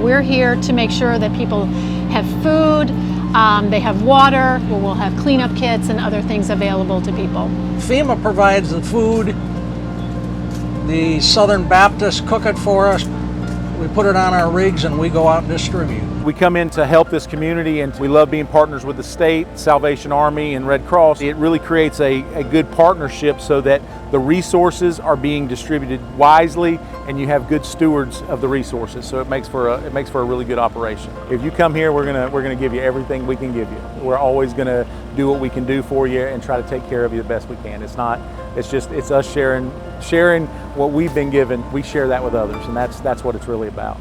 We're here to make sure that people have food, they have water, we'll have cleanup kits and other things available to people. FEMA provides the food. The Southern Baptists cook it for us. We put it on our rigs and we go out and distribute. We come in to help this community, and we love being partners with the state, Salvation Army, and Red Cross. It really creates a good partnership so that the resources are being distributed wisely and you have good stewards of the resources. So it makes for a really good operation. If you come here, we're gonna give you everything we can give you. We're always gonna do what we can do for you and try to take care of you the best we can. It's us sharing what we've been given. We share that with others, and that's what it's really about.